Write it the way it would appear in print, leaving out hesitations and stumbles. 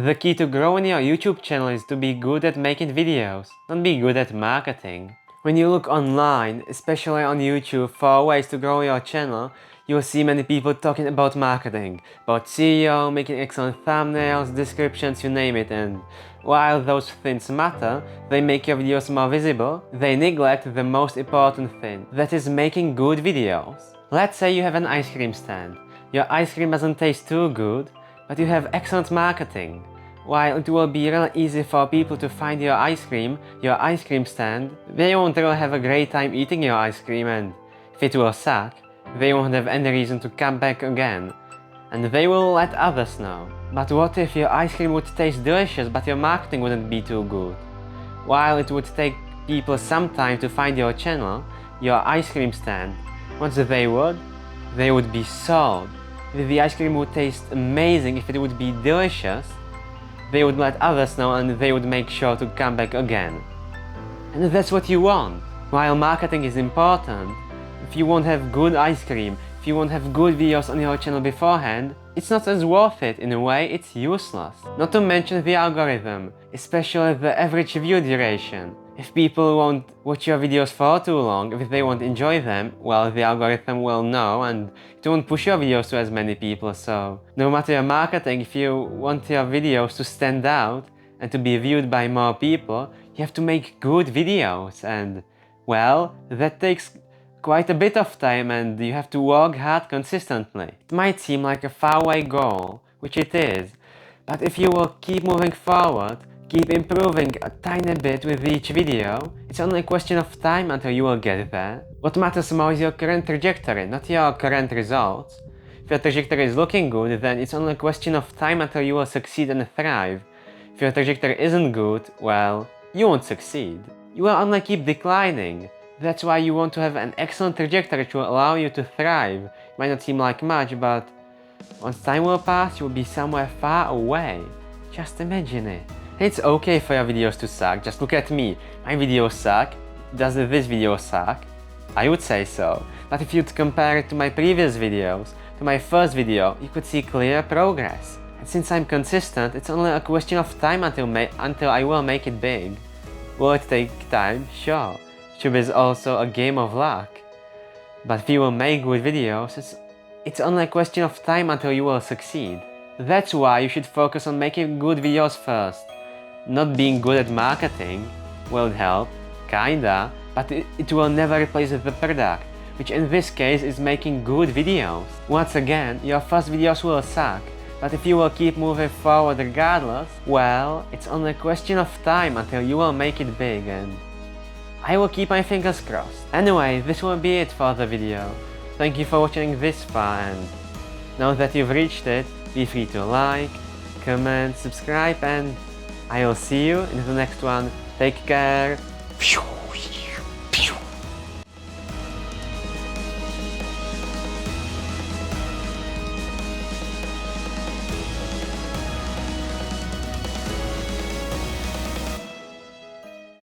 The key to growing your YouTube channel is to be good at making videos, not be good at marketing. When you look online, especially on YouTube, for ways to grow your channel, you'll see many people talking about marketing, about SEO, making excellent thumbnails, descriptions, you name it, and while those things matter, they make your videos more visible, they neglect the most important thing, that is making good videos. Let's say you have an ice cream stand. Your ice cream doesn't taste too good, but you have excellent marketing. While it will be really easy for people to find your ice cream stand, they won't really have a great time eating your ice cream, and if it will suck, they won't have any reason to come back again. And they will let others know. But what if your ice cream would taste delicious but your marketing wouldn't be too good? While it would take people some time to find your channel, your ice cream stand, once they would be sold. If the ice cream would taste amazing, if it would be delicious, they would let others know and they would make sure to come back again. And that's what you want. While marketing is important, if you won't have good ice cream, if you won't have good videos on your channel beforehand, it's not as worth it. In a way, it's useless. Not to mention the algorithm, especially the average view duration. If people won't watch your videos for too long, if they won't enjoy them, well, the algorithm will know and it won't push your videos to as many people. So no matter your marketing, if you want your videos to stand out and to be viewed by more people, you have to make good videos, and well, that takes quite a bit of time and you have to work hard consistently. It might seem like a faraway goal, which it is, but if you will keep moving forward, keep improving a tiny bit with each video, it's only a question of time until you will get there. What matters more is your current trajectory, not your current results. If your trajectory is looking good, then it's only a question of time until you will succeed and thrive. If your trajectory isn't good, well, you won't succeed. You will only keep declining. That's why you want to have an excellent trajectory which will allow you to thrive. It might not seem like much, but once time will pass, you will be somewhere far away. Just imagine it. It's okay for your videos to suck, just look at me. My videos suck. Does this video suck? I would say so. But if you'd compare it to my previous videos, to my first video, you could see clear progress. And since I'm consistent, it's only a question of time until I will make it big. Will it take time? Sure. YouTube is also a game of luck. But if you will make good videos, it's only a question of time until you will succeed. That's why you should focus on making good videos first. Not being good at marketing will help, kinda, but it will never replace the product, which in this case is making good videos. Once again, your first videos will suck, but if you will keep moving forward regardless, well, it's only a question of time until you will make it big, and I will keep my fingers crossed. Anyway, this will be it for the video. Thank you for watching this far, and now that you've reached it, be free to like, comment, subscribe, and I will see you in the next one. Take care.